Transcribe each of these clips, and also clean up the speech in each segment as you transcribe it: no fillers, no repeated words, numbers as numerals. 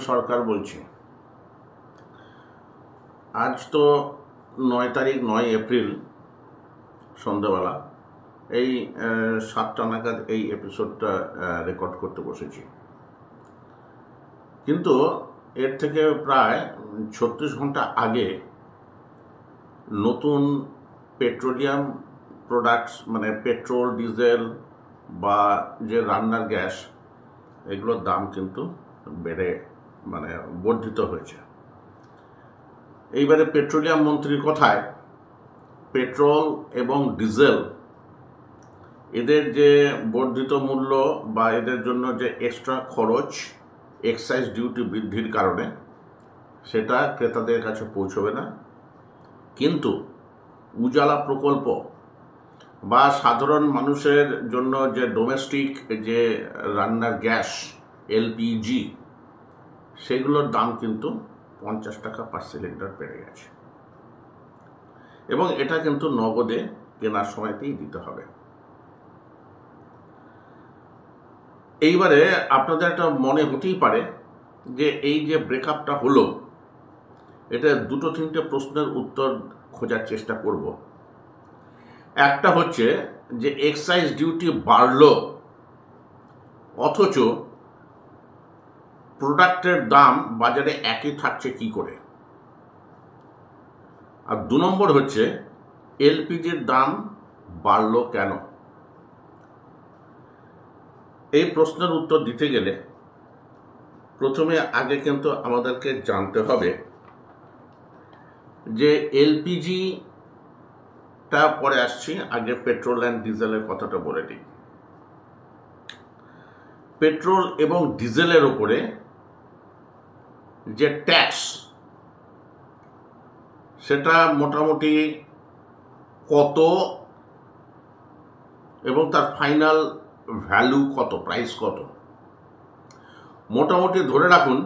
সরকার বলছি। আজ তো 9 তারিখ, 9 এপ্রিল সন্ধ্যাবেলা এই 7টা নাগাদ এই এপিসোডটা রেকর্ড করতে বসেছি। কিন্তু এর থেকে প্রায় 36 ঘন্টা আগে নতুন পেট্রোলিয়াম প্রোডাক্টস মানে পেট্রোল, ডিজেল বা যে রান্নার গ্যাস এগুলোর দাম কিন্তু বেড়ে বর্ধিত হয়েছে। এইবারে পেট্রোলিয়াম মন্ত্রীর কথায় পেট্রোল এবং ডিজেল এদের যে বর্ধিত মূল্য বা এদের জন্য যে এক্সট্রা খরচ এক্সাইজ ডিউটি বৃদ্ধির কারণে সেটা ক্রেতাদের কাছে পৌঁছবে না, কিন্তু উজালা প্রকল্প বা সাধারণ মানুষের জন্য যে ডোমেস্টিক যে রান্নার গ্যাস এলপিজি সেগুলোর দাম কিন্তু 50 টাকা পার সিলিন্ডার বেড়ে গেছে এবং এটা কিন্তু নগদে কেনার সময়তেই দিতে হবে। এইবারে আপনাদের একটা মনে হতেই পারে যে এই যে ব্রেকআপটা হলো এটা 2-3টে প্রশ্নের উত্তর খোঁজার চেষ্টা করব। একটা হচ্ছে যে এক্সাইজ ডিউটি বাড়লো অথচ প্রোডাক্টের দাম বাজারে একই থাকছে কি করে, আর 2 নম্বর হচ্ছে এলপিজির দাম বাড়লো কেন। এই প্রশ্নের উত্তর দিতে গেলে প্রথমে আগে কিন্তু আমাদেরকে জানতে হবে যে এলপিজিটা পরে আসছি, আগে পেট্রোল অ্যান্ড ডিজেলের কথাটা বলে দিই। পেট্রোল এবং ডিজেলের উপরে যে ট্যাক্স সেটা মোটামুটি কত এবং তার ফাইনাল ভ্যালু কত, প্রাইস কত। মোটামুটি ধরে রাখুন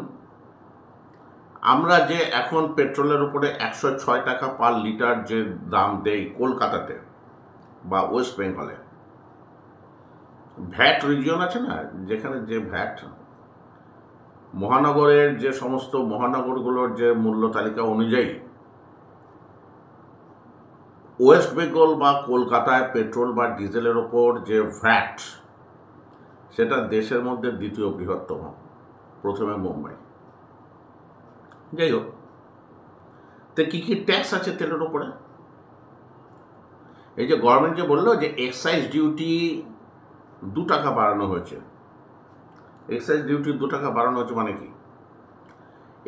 আমরা যে এখন পেট্রোলের উপরে 106 টাকা পার লিটার যে দাম দেই কলকাতাতে বা ওয়েস্ট বেঙ্গলে, ভ্যাট রিজিয়ন আছে না, যেখানে যে ভ্যাট মহানগরের যে সমস্ত মহানগরগুলোর যে মূল্য তালিকা অনুযায়ী ওয়েস্ট বেঙ্গল বা কলকাতায় পেট্রোল বা ডিজেলের ওপর যে ভ্যাট সেটা দেশের মধ্যে দ্বিতীয় বৃহত্তম, প্রথমে মুম্বাই। যাই হোক, তো কি কি ট্যাক্স আছে তেলের উপরে? এই যে গভর্নমেন্ট যে বললো যে এক্সাইজ ডিউটি 2 টাকা বাড়ানো হয়েছে, এক্সাইজ ডিউটি 2 টাকা বাড়ানো হয়েছে মানে কি?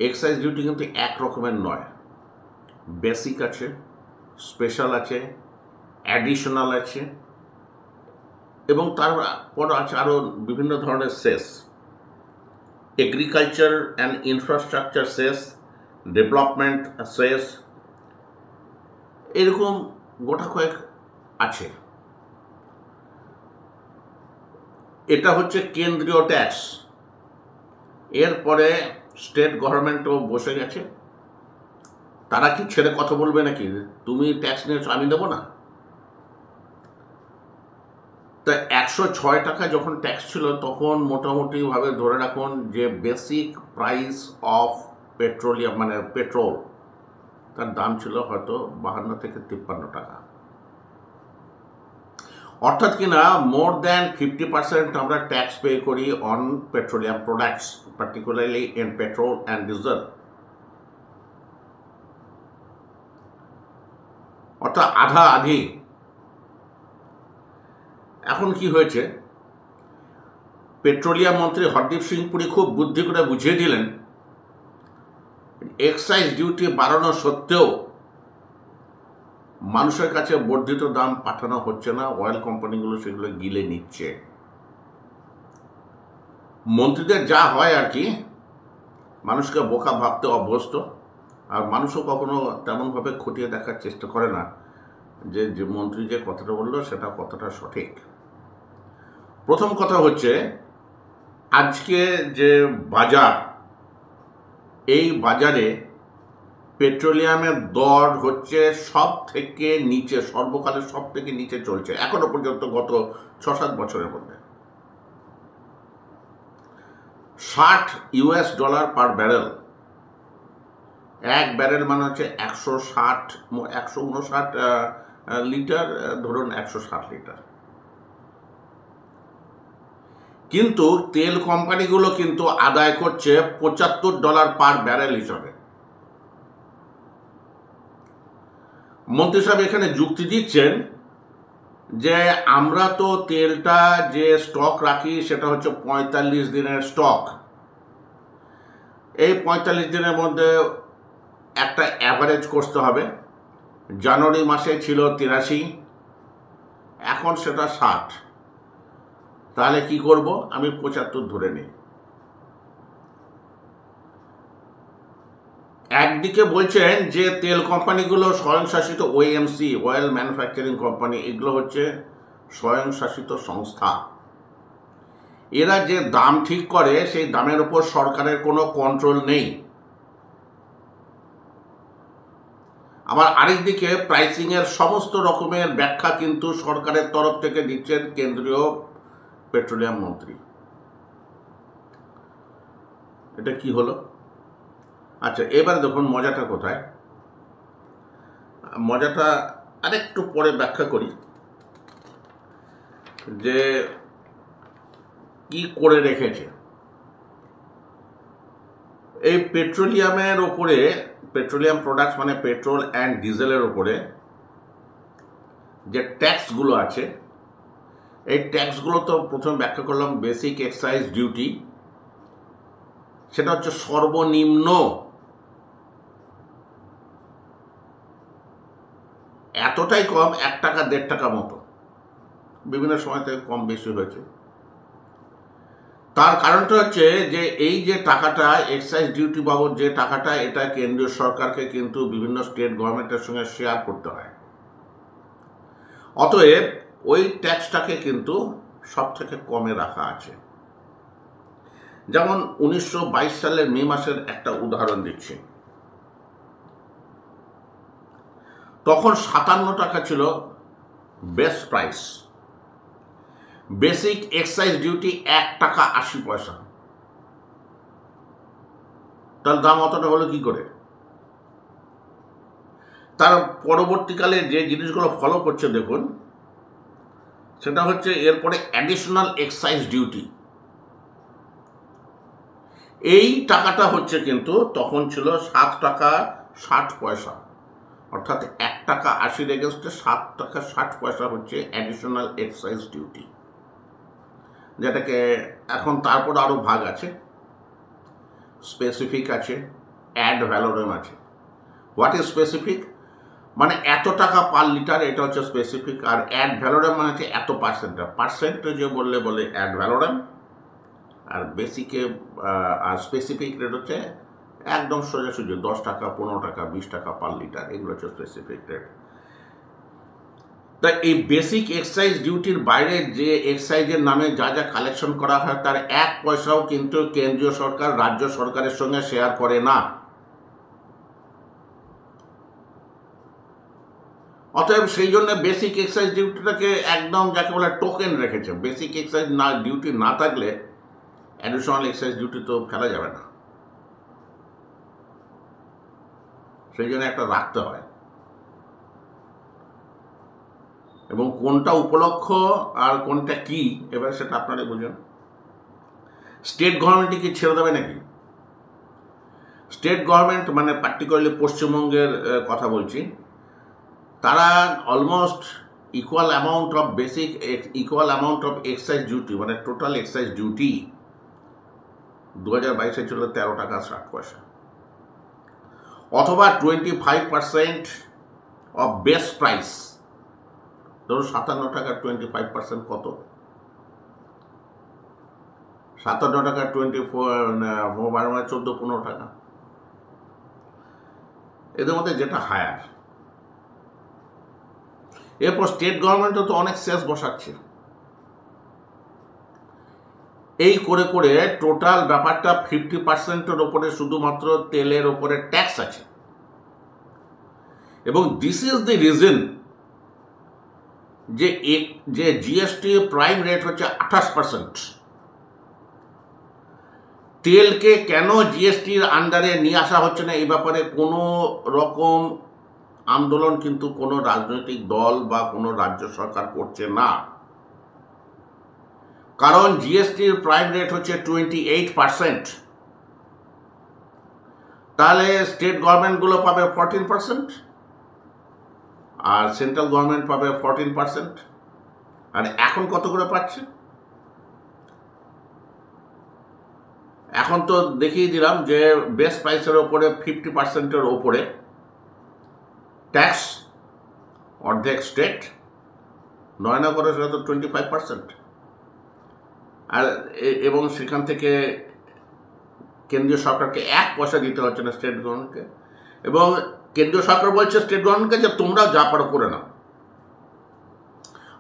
এক্সাইজ ডিউটি কিন্তু এক রকমের নয়, বেসিক আছে, স্পেশাল আছে, অ্যাডিশনাল আছে এবং তারপর আছে আরও বিভিন্ন ধরনের cess, agriculture and infrastructure cess, development cess, এরকম গোটা কয়েক আছে। এটা হচ্ছে কেন্দ্রীয় ট্যাক্স। এরপরে স্টেট গভর্নমেন্টও বসে গেছে, তারা কি ছেড়ে কথা বলবে নাকি তুমি ট্যাক্স নিয়েছো আমি দেবো না? তা 106 টাকা যখন ট্যাক্স ছিল তখন মোটামুটিভাবে ধরে রাখুন যে বেসিক প্রাইস অফ পেট্রোলিয়াম মানে পেট্রোল তার দাম ছিল হয়তো 52 থেকে 53 টাকা, অর্থাৎ কিনা মোর দ্যান 50% আমরা ট্যাক্স পে করি on petroleum products, particularly in petrol and diesel, অর্থাৎ আধা আধি। এখন কি হয়েছে, পেট্রোলিয়াম মন্ত্রী হরদীপ সিং পুরী খুব বুদ্ধি করে বুঝিয়ে দিলেন এক্সাইজ ডিউটি বাড়ানো সত্ত্বেও মানুষের কাছে বর্ধিত দাম পাঠানো হচ্ছে না, অয়েল কোম্পানিগুলো সেগুলো গিলে নিচ্ছে। মন্ত্রীদের যা হয় আর কি, মানুষকে বোকা ভাবতে অভ্যস্ত, আর মানুষও কখনো তেমনভাবে খতিয়ে দেখার চেষ্টা করে না যে মন্ত্রী যে কথাটা বললো সেটা কতটা সঠিক। প্রথম কথা হচ্ছে আজকে যে বাজার, এই বাজারে পেট্রোলিয়ামের দর হচ্ছে সব থেকে নিচে, সর্বকালের সব থেকে নিচে চলছে এখনো পর্যন্ত গত 6-7 বছরের মধ্যে। $60 পার ব্যারেল। এক ব্যারেল মানে হচ্ছে 159 লিটার, ধরুন 160 লিটার। কিন্তু তেল কোম্পানিগুলো কিন্তু আদায় করছে $75 পার ব্যারেল হিসাবে। মন্ত্রী সাহেব এখানে যুক্তি দিচ্ছেন যে আমরা তো তেলটা যে স্টক রাখি সেটা হচ্ছে 45 দিনের স্টক। এই 45 দিনের মধ্যে একটা অ্যাভারেজ করতে হবে। জানুয়ারি মাসে ছিল 83, এখন সেটা 60। তাহলে কি করব? আমি 75 ধরে নিই। একদিকে বলছেন যে তেল কোম্পানিগুলো স্বয়ংশাসিত, ওএমসি, অয়েল ম্যানুফ্যাকচারিং কোম্পানি, এগুলো হচ্ছে স্বয়ংশাসিত সংস্থা। এরা যে দাম ঠিক করে সেই দামের উপর সরকারের কোনো কন্ট্রোল নেই। আবার আরেকদিকে প্রাইসিংয়ের সমস্ত রকমের ব্যাখ্যা কিন্তু সরকারের তরফ থেকে দিচ্ছেন কেন্দ্রীয় পেট্রোলিয়াম মন্ত্রী। এটা কি হলো? আচ্ছা, এবার দেখুন মজাটা কোথায়। মজাটা আরেকটু পরে ব্যাখ্যা করি যে কি করে রেখেছে। এই পেট্রোলিয়ামের ওপরে, পেট্রোলিয়াম প্রোডাক্টস মানে পেট্রোল অ্যান্ড ডিজেলের ওপরে যে ট্যাক্সগুলো আছে, এই ট্যাক্সগুলো তো প্রথমে ব্যাখ্যা করলাম। বেসিক এক্সাইজ ডিউটি, সেটা হচ্ছে সর্বনিম্ন এতটাই কম, 1 টাকা 1.5 টাকা মতো, বিভিন্ন সময় থেকে কম বেশি হয়েছে। তার কারণটা হচ্ছে যে এই যে টাকাটা এক্সাইজ ডিউটি বাবদ যে টাকাটা, এটা কেন্দ্রীয় সরকারকে কিন্তু বিভিন্ন স্টেট গভর্নমেন্টের সঙ্গে শেয়ার করতে হয়। অতএব ওই ট্যাক্সটাকে কিন্তু সব থেকে কমে রাখা আছে। যেমন 1922 সালের মে মাসের একটা উদাহরণ দিচ্ছি। তখন 57 টাকা ছিল best price. Basic excise duty 1 টাকা 80 পয়সা। তার দাম অতটা হলো কি করে? তার পরবর্তীকালে যে জিনিসগুলো ফলো করছে দেখুন, সেটা হচ্ছে এরপরে অ্যাডিশনাল এক্সাইজ ডিউটি। এই টাকাটা হচ্ছে কিন্তু তখন ছিল 7 টাকা 60 পয়সা, অর্থাৎ 1 টাকা 80 এগেন্স্টে 7 টাকা 60 পয়সা হচ্ছে অ্যাডিশনাল এক্সাইজ ডিউটি, যেটাকে এখন তারপর আরও ভাগ আছে, স্পেসিফিক আছে, অ্যাড ভ্যালোরেম আছে। What is specific? মানে এত টাকা পার লিটার, এটা হচ্ছে স্পেসিফিক। আর অ্যাড ভ্যালোরেম মানে হচ্ছে এত পার্সেন্টেজে বললে অ্যাড ভ্যালোরেম। আর বেসিকে আর স্পেসিফিক রেট হচ্ছে একদম সোজাসুজি 10 টাকা 15 টাকা 20 টাকা পার লিটার, এগুলো হচ্ছে স্পেসিফিক রেট। তা এই বেসিক এক্সাইজ ডিউটির বাইরে যে এক্সাইজের নামে যা যা কালেকশন করা হয় তার 1 পয়সাও কিন্তু কেন্দ্রীয় সরকার রাজ্য সরকারের সঙ্গে শেয়ার করে না। অতএব সেই জন্য বেসিক এক্সাইজ ডিউটিটাকে একদম যাকে বলে টোকেন রেখেছে। বেসিক এক্সাইজ ডিউটি না থাকলে অ্যাডিশনাল এক্সাইজ ডিউটি তো ফেলা যাবে না, সেই জন্য একটা রাখতে হয়। এবং কোনটা উপলক্ষ আর কোনটা কি, এবার সেটা আপনারাই বুঝুন। স্টেট গভর্নমেন্টই কি ছেড়ে দেবে নাকি? স্টেট গভর্নমেন্ট মানে পার্টিকুলারলি পশ্চিমবঙ্গের কথা বলছি, তারা almost equal amount of excise duty, মানে টোটাল এক্সাইজ ডিউটি 2022-এ ছিল 13 টাকা 60 পয়সা, অথবা 25% অফ বেস্ট প্রাইস। ধরুন 57 টাকার 25% কত? 57 টাকার 24 14-15 টাকা। এদের মধ্যে যেটা হায়ার। এরপর স্টেট গভর্নমেন্টও তো অনেক সেস বসাচ্ছে। এই করে করে টোটাল ব্যাপারটা 50%-এর ওপরে শুধুমাত্র তেলের ওপরে ট্যাক্স আছে। এবং দিস ইজ দি রিজন যে জিএসটি প্রাইম রেট হচ্ছে 28%। তেলকে কেন জিএসটির আন্ডারে নিয়ে আসা হচ্ছে না, এই ব্যাপারে কোনো রকম আন্দোলন কিন্তু কোনো রাজনৈতিক দল বা কোনো রাজ্য সরকার করছে না। কারণ জিএসটির প্রাইম রেট হচ্ছে 28%, তাহলে স্টেট গভর্নমেন্টগুলো পাবে 14% আর সেন্ট্রাল গভর্নমেন্ট পাবে 14%। আর এখন কত করে পাচ্ছে? এখন তো দেখিয়ে দিলাম যে বেস্ট প্রাইসের ওপরে 50%-এর ওপরে ট্যাক্স, অর্ধেক স্টেট, নয়না করে সেটা তো 25%। আর এবং সেখান থেকে কেন্দ্রীয় সরকারকে 1 পয়সা দিতে হচ্ছে না স্টেট গভর্নমেন্টকে, এবং কেন্দ্রীয় সরকার বলছে স্টেট গভর্নমেন্টকে যে তোমরাও যা পারো করে নাও।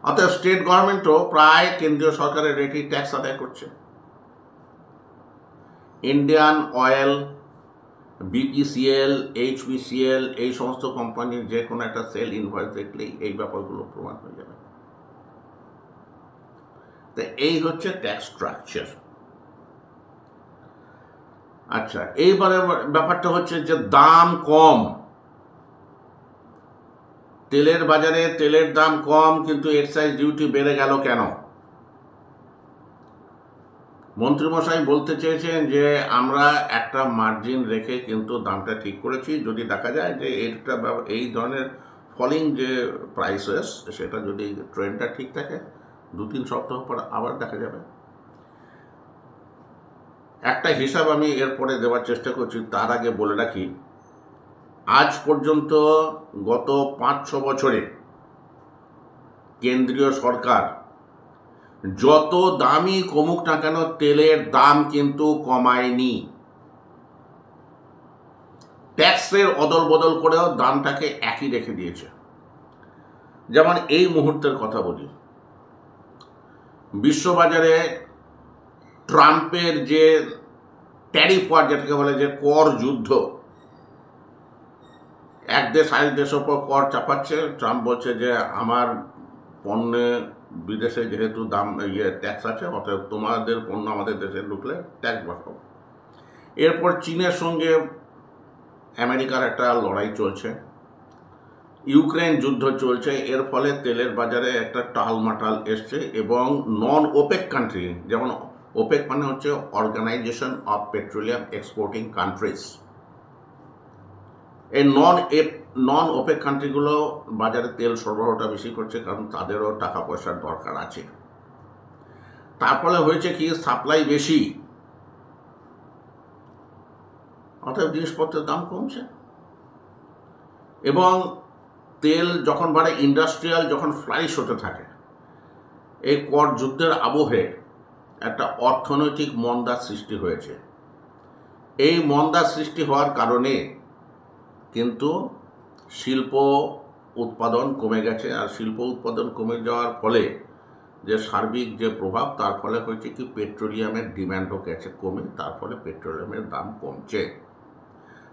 অর্থাৎ স্টেট গভর্নমেন্টও প্রায় কেন্দ্রীয় সরকারের রেটেই ট্যাক্স আদায় করছে। ইন্ডিয়ান অয়েল, বিপিসিএল, এইচপিসিএল, এই সমস্ত কোম্পানির যে কোনো একটা সেল ইনভয়েস দেখলেই এই ব্যাপারগুলো প্রমাণ হয়ে যাবে। তো এই হচ্ছে ট্যাক্স স্ট্রাকচার। আচ্ছা, এইবারে ব্যাপারটা হচ্ছে যে দাম কম, তেলের বাজারে তেলের দাম কম কিন্তু এক্সাইজ ডিউটি বেড়ে গেল কেন? মন্ত্রীমশাই বলতে চেয়েছেন যে আমরা একটা মার্জিন রেখে কিন্তু দামটা ঠিক করেছি, যদি দেখা যায় যে এই ধরনের ফলিং যে প্রাইসেস, সেটা যদি ট্রেন্ডটা ঠিক থাকে 2-3 সপ্তাহ পর আবার দেখা যাবে। একটা হিসাব আমি এরপরে দেওয়ার চেষ্টা করছি, তার আগে বলে রাখি, আজ পর্যন্ত গত 5-6 বছরে কেন্দ্রীয় সরকার যত দামই কমুক না কেন তেলের দাম কিন্তু কমায়নি। ট্যাক্সের অদল বদল করেও দামটাকে একই রেখে দিয়েছে। যেমন এই মুহূর্তের কথা বলি, বিশ্ববাজারে ট্রাম্পের যে ট্যারিফ ওয়ার, যেটাকে বলে যে কর যুদ্ধ, এক দেশ আরেক দেশের ওপর কর চাপাচ্ছে। ট্রাম্প বলছে যে আমার পণ্যে বিদেশে যেহেতু দাম ট্যাক্স আছে, অর্থাৎ তোমাদের পণ্য আমাদের দেশে ঢুকলে ট্যাক্স বসাবো। এরপর চীনের সঙ্গে আমেরিকার একটা লড়াই চলছে, ইউক্রেন যুদ্ধ চলছে, এর ফলে তেলের বাজারে একটা টালমাটাল এসছে। এবং নন ওপেক কান্ট্রি, যেমন ওপেক মানে হচ্ছে Organization of Petroleum Exporting Countries, এই নন ওপেক কান্ট্রিগুলো বাজারে তেল সরবরাহটা বেশি করছে, কারণ তাদেরও টাকা পয়সার দরকার আছে। তার ফলে হয়েছে কি, সাপ্লাই বেশি, অর্থাৎ জিনিসপত্রের দাম কমছে। এবং তেল যখন বাড়ে, ইন্ডাস্ট্রিয়াল যখন ফ্লারিশ হতে থাকে, এই কর যুদ্ধের আবহে একটা অর্থনৈতিক মন্দার সৃষ্টি হয়েছে। এই মন্দার সৃষ্টি হওয়ার কারণে কিন্তু শিল্প উৎপাদন কমে গেছে। আর শিল্প উৎপাদন কমে যাওয়ার ফলে যে সার্বিক যে প্রভাব, তার ফলে হয়েছে কি পেট্রোলিয়ামের ডিম্যান্ডও গেছে কমে, তার ফলে পেট্রোলিয়ামের দাম কমছে।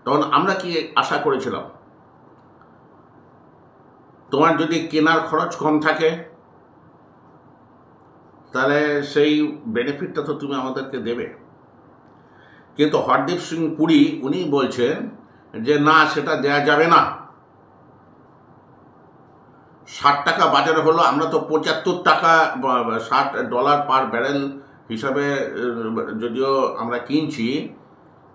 তখন আমরা কি আশা করেছিলাম, তোমার যদি কেনার খরচ কম থাকে তাহলে সেই বেনিফিটটা তো তুমি আমাদেরকে দেবে। কিন্তু হরদীপ সিং পুরী উনি বলছেন যে না, সেটা দেয়া যাবে না। 60 টাকা বাজারে হলো, আমরা তো 75 টাকা $60 পার ব্যারেল হিসাবে যদিও আমরা কিনছি,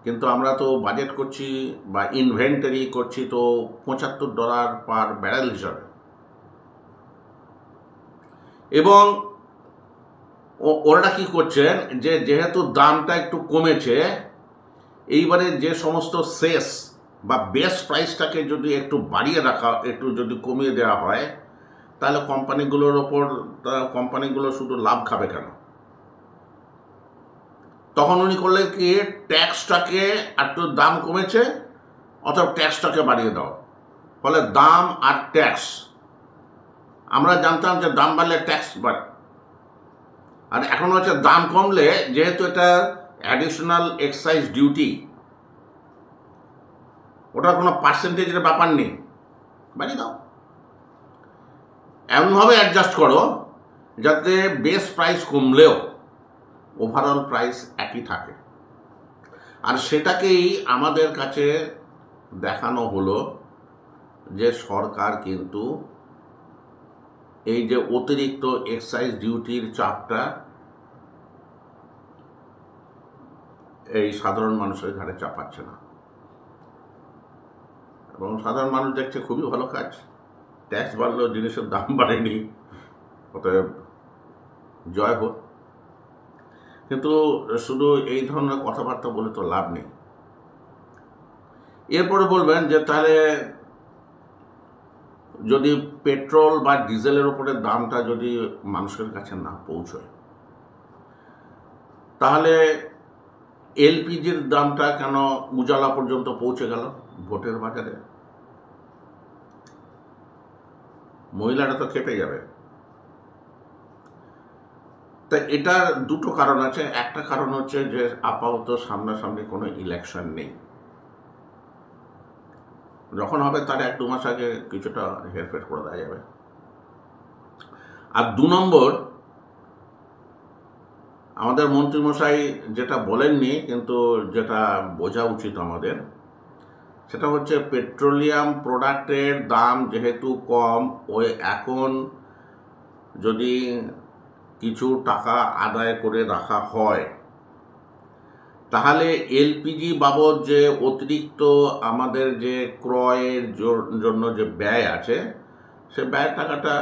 কিন্তু আমরা তো বাজেট করছি বা ইনভেন্টারি করছি তো $75 পার ব্যারেল হিসাবে। এবং ওরা কি করছেন যে যেহেতু দামটা একটু কমেছে, এইবারে যে সমস্ত শেষ বা বেস প্রাইসটাকে যদি একটু বাড়িয়ে রাখা, একটু যদি কমিয়ে দেওয়া হয়, তাহলে কোম্পানিগুলো শুধু লাভ খাবে কেন? তখন উনি করলে কি, ট্যাক্সটাকে একটু দাম কমেছে, অথবা ট্যাক্সটাকে বাড়িয়ে দাও। ফলে দাম আর ট্যাক্স, আমরা জানতাম যে দাম বাড়লে ট্যাক্স বাড়ে, আর এখন হচ্ছে দাম কমলে, যেহেতু এটা অ্যাডিশনাল এক্সাইজ ডিউটি, ওটার কোনো পার্সেন্টেজের ব্যাপার নেই, বাড়িয়ে দাও। এমনভাবে অ্যাডজাস্ট করো যাতে বেস প্রাইস কমলেও ওভারঅল প্রাইস একই থাকে। আর সেটাকেই আমাদের কাছে দেখানো হলো যে সরকার কিন্তু এই যে অতিরিক্ত এক্সাইজ ডিউটির চাপটা এই সাধারণ মানুষের ঘাড়ে চাপাচ্ছে না, এবং সাধারণ মানুষ দেখছে খুবই ভালো কাজ, ট্যাক্স বাড়লেও জিনিসের দাম বাড়েনি, অতএব জয় হোক। কিন্তু শুধু এই ধরনের কথাবার্তা বলে তো লাভ নেই। এরপরে বলবেন যে তাহলে যদি পেট্রোল বা ডিজেলের উপরে দামটা যদি মানুষের কাছে না পৌঁছয়, তাহলে এলপিজির দামটা কেন উজালা পর্যন্ত পৌঁছে গেল ভোটের বাজারে? মহিলারা তো খেপে যাবে। তাই এটার দুটো কারণ আছে। একটা কারণ হচ্ছে যে আপাতত সামনাসামনি কোনো ইলেকশন নেই, যখন হবে তার 1-2 মাস আগে কিছুটা হেরফের করে দেওয়া যাবে। আর 2 নম্বর, আমাদের মন্ত্রীমশাই যেটা বলেননি কিন্তু যেটা বোঝা উচিত আমাদের, সেটা হচ্ছে পেট্রোলিয়াম প্রোডাক্টের দাম যেহেতু কম, ওই এখন যদি কিছু টাকা আদায় করে রাখা হয়, তাহলে এলপিজি বাবদ যে অতিরিক্ত আমাদের যে ক্রয়ের জন্য যে ব্যয় আছে, সে ব্যয়ের টাকাটা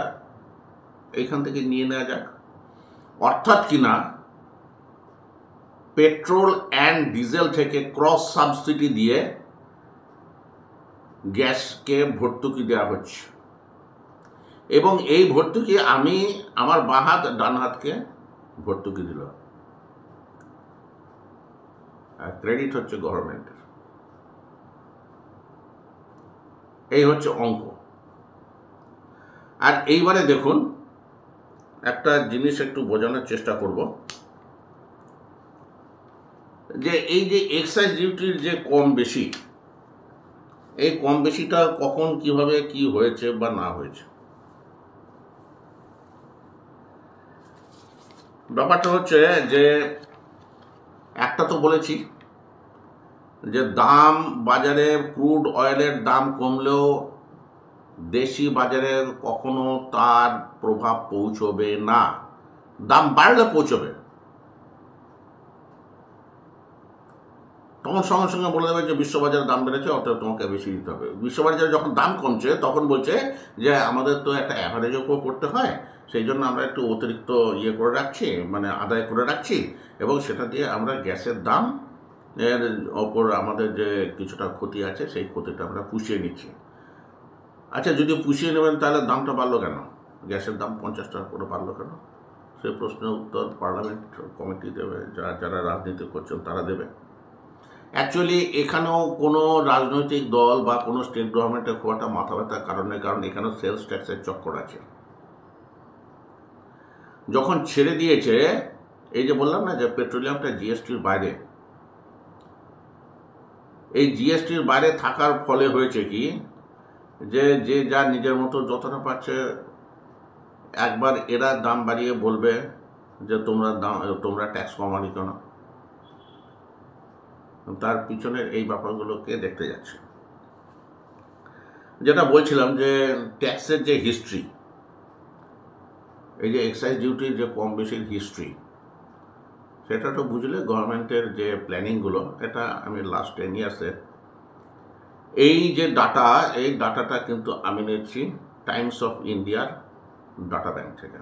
এইখান থেকে নিয়ে নেওয়া যাক। অর্থাৎ কিনা পেট্রোল অ্যান্ড ডিজেল থেকে ক্রস সাবসিডি দিয়ে গ্যাসকে ভর্তুকি দেওয়া হচ্ছে, এবং এই ভর্তুকি আমি আমার বাঁ হাত ডান হাতকে ভর্তুকি দিল, আর ক্রেডিট হচ্ছে গভর্নমেন্টের। এই হচ্ছে অঙ্ক। আর এইবারে দেখুন, একটা জিনিস একটু বোঝানোর চেষ্টা করব যে এই যে এক্সাইজ ডিউটির যে কম বেশি, এই কম বেশিটা কখন কিভাবে কি হয়েছে বা না হয়েছে। ব্যাপারটা হচ্ছে যে একটা তো বলেছি যে দাম বাজারে ক্রুড অয়েলের দাম কমলেও দেশি বাজারে কখনো তার প্রভাব পৌঁছবে না, দাম বাড়লে পৌঁছবে। তখন সঙ্গে সঙ্গে বলে দেবে যে বিশ্ববাজারে দাম বেড়েছে, অর্থাৎ তোমাকে বেশি দিতে হবে। বিশ্ববাজারে যখন দাম কমছে তখন বলছে যে আমাদের তো একটা অ্যাভারেজ উপর করতে হয়, সেই জন্য আমরা একটু অতিরিক্ত ইয়ে করে রাখছি, মানে আদায় করে রাখছি, এবং সেটা দিয়ে আমরা গ্যাসের দাম এর ওপর আমাদের যে কিছুটা ক্ষতি আছে সেই ক্ষতিটা আমরা পুষিয়ে নিচ্ছি। আচ্ছা, যদি পুষিয়ে নেবেন তাহলে দামটা বাড়লো কেন? গ্যাসের দাম 50 টাকা করে বাড়লো কেন? সেই প্রশ্নের উত্তর পার্লামেন্ট কমিটি দেবে, যারা রাজনীতি করছেন তারা দেবে। অ্যাকচুয়ালি এখানেও কোনো রাজনৈতিক দল বা কোনো স্টেট গভর্নমেন্টের খুব একটা মাথা ব্যথার কারণ এখানেও সেলস ট্যাক্সের চক্কর আছে। যখন ছেড়ে দিয়েছে, এই যে বললাম না যে পেট্রোলিয়ামটা জিএসটির বাইরে, এই জিএসটির বাইরে থাকার ফলে হয়েছে কি যে যে যা নিজের মতো যতটা পাচ্ছে একবার এরা দাম বাড়িয়ে বলবে যে তোমরা ট্যাক্স কমানি কেন, তার পিছনের এই ব্যাপারগুলোকে দেখতে যাচ্ছে। যেটা বলছিলাম যে ট্যাক্সের যে হিস্ট্রি, এই যে এক্সাইজ ডিউটির যে কম বেশির হিস্ট্রি, সেটা তো বুঝলে গভর্নমেন্টের যে প্ল্যানিংগুলো, এটা আমি লাস্ট 10 ইয়ার্সে এই যে ডাটা, এই ডাটাটা কিন্তু আমি নিচ্ছি টাইমস অফ ইন্ডিয়ার ডাটা ব্যাংক থেকে।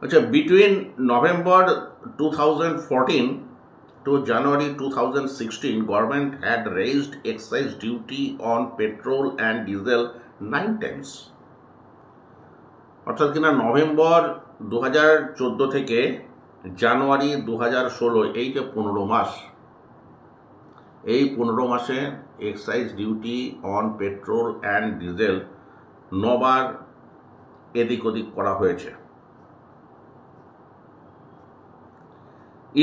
আচ্ছা, between November 2014 to January 2016, government had raised excise duty on petrol and diesel 9 times. অর্থাৎ কিনা নভেম্বর 2014 থেকে জানুয়ারি 2016, এই যে 15 মাস, এই 15 মাসে excise duty on petrol and diesel 9 বার এদিক ওদিক করা হয়েছে।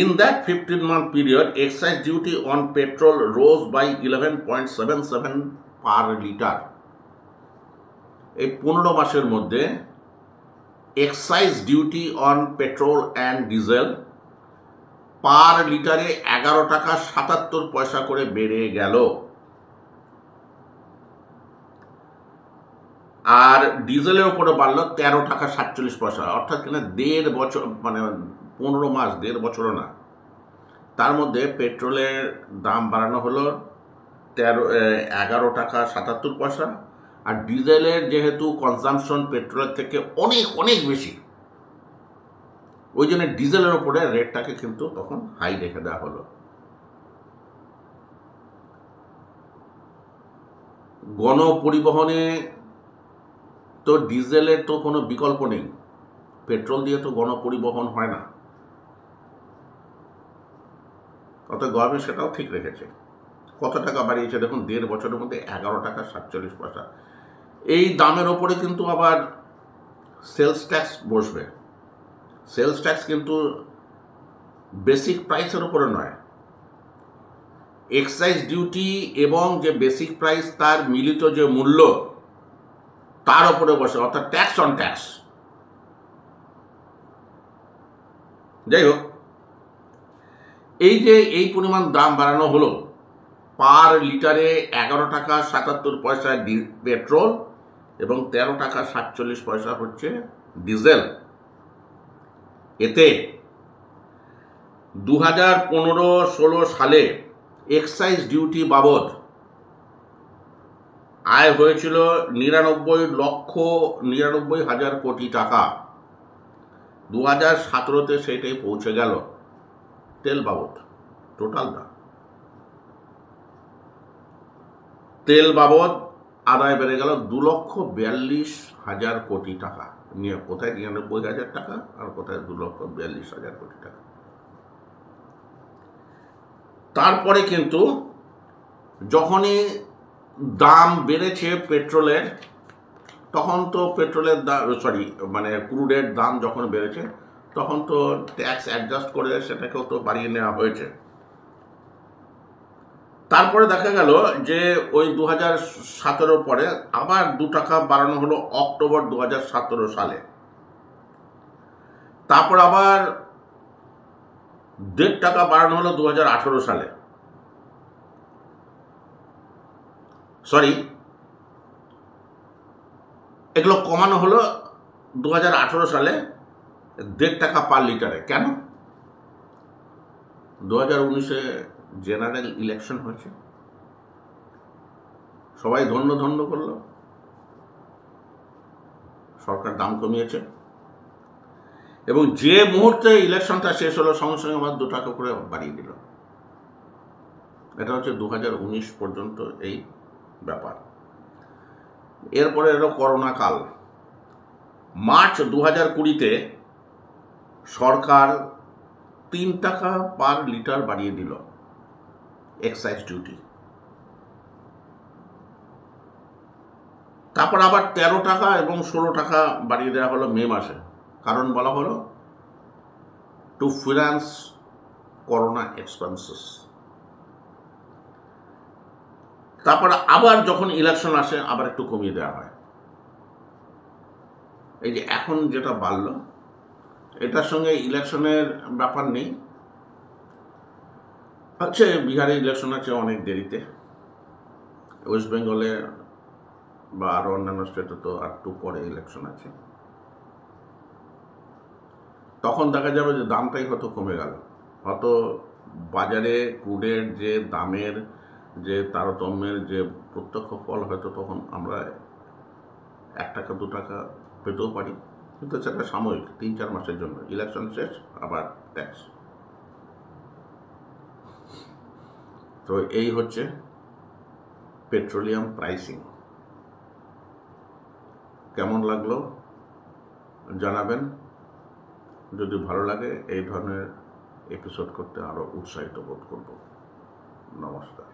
In that 15-month period, excise duty on petrol rose by 11.77 per litre. এই 15 মাসের মধ্যে excise duty on petrol and diesel per লিটারে 11 টাকা 77 পয়সা করে বেড়ে গেল। আর ডিজেলের উপরে বাড়লো 13 টাকা 47 পয়সা, অর্থাৎ কিনা 1.5 বছর, মানে 15 মাস, 1.5 বছরও না, তার মধ্যে পেট্রোলের দাম বাড়ানো হলো 11 টাকা 77 পয়সা। আর ডিজেলের যেহেতু কনজামশন পেট্রোলের থেকে অনেক অনেক বেশি, ওই জন্য ডিজেলের উপরে রেটটাকে কিন্তু তখন হাই রেখে দেওয়া হলো। গণপরিবহনে তো ডিজেলের তো কোনো বিকল্প নেই, পেট্রোল দিয়ে তো গণপরিবহন হয় না, অর্থাৎ গভর্নমেন্ট সেটাও ঠিক রেখেছে। কত টাকা বাড়িয়েছে দেখুন, 1.5 বছরের মধ্যে 11 টাকা 47 পয়সা। এই দামের ওপরে কিন্তু আবার সেলস ট্যাক্স বসবে। সেলস ট্যাক্স কিন্তু বেসিক প্রাইসের উপরে নয়, এক্সাইজ ডিউটি এবং যে বেসিক প্রাইস তার মিলিত যে মূল্য তার উপরে বসে, অর্থাৎ ট্যাক্স অন ট্যাক্স। যাই হোক, এই যে এই পরিমাণ দাম বাড়ানো হলো, পার লিটারে 11 টাকা 77 পয়সা পেট্রোল এবং 13 টাকা 47 পয়সা হচ্ছে ডিজেল। এতে 2015-16 সালে এক্সাইজ ডিউটি বাবদ আয় হয়েছিল 99,99,000 কোটি টাকা। 2017-তে সেটাই পৌঁছে গেল তেল বাবদ, টোটাল দাম তেল বাবদ আদায় বেড়ে গেল 2,42,000 কোটি টাকা। নিয়ে কোথায় 99,000 টাকা আর কোথায় 2,42,000 কোটি টাকা। তারপরে কিন্তু যখনই দাম বেড়েছে পেট্রোলের, তখন তো পেট্রোলের দাম, ক্রুডের দাম যখন বেড়েছে তখন তো ট্যাক্স অ্যাডজাস্ট করে সেটাকেও তো বাড়িয়ে নেওয়া হয়েছে। তারপরে দেখা গেল যে ওই 2017 পরে আবার 2 টাকা বাড়ানো হলো অক্টোবর 2017 সালে। তারপর আবার 1.5 টাকা বাড়ানো হলো 2018 সালে। এগুলো কমানো হলো 2018 সালে 1.5 টাকা পার লিটারে। কেন? 2019-এ জেনারেল ইলেকশন হয়েছে, সবাই ধন্য ধন্য করলো, সরকার দাম কমিয়েছে, এবং যে মুহূর্তে ইলেকশনটা শেষ হলো সঙ্গে সঙ্গে আবার 2 টাকা করে বাড়িয়ে দিল। এটা হচ্ছে 2019 পর্যন্ত এই ব্যাপার। এরপরে এলো করোনা কাল। মার্চ 2020-তে সরকার 3 টাকা পার লিটার বাড়িয়ে দিল এক্সাইজ ডিউটি। তারপর আবার 13 টাকা এবং 16 টাকা বাড়িয়ে দেওয়া হলো মে মাসে। কারণ বলা হলো টু ফিনান্স করোনা এক্সপেন্সেস। তারপর আবার যখন ইলেকশন আসে আবার একটু কমিয়ে দেওয়া হয়। এই যে এখন যেটা বাড়লো, এটার সঙ্গে ইলেকশনের ব্যাপার নেই। হচ্ছে বিহারে ইলেকশন আছে অনেক দেরিতে, ওয়েস্ট বেঙ্গলে বা আরও অন্যান্য স্টেটে তো একটু পরে ইলেকশন আছে। তখন দেখা যাবে যে দামটাই হয়তো কমে গেল, হয়তো বাজারে ক্রুডের যে দামের যে তারতম্যের যে প্রত্যক্ষ ফল হয়তো তখন আমরা 1 টাকা 2 টাকা পেতেও পারি, কিন্তু সেটা সাময়িক, 3-4 মাসের জন্য। ইলেকশন শেষ আবার ট্যাক্স। তো এই হচ্ছে পেট্রোলিয়াম প্রাইসিং। কেমন লাগলো জানাবেন। যদি ভালো লাগে এই ধরনের এপিসোড করতে আরও উৎসাহিত বোধ করব। নমস্কার।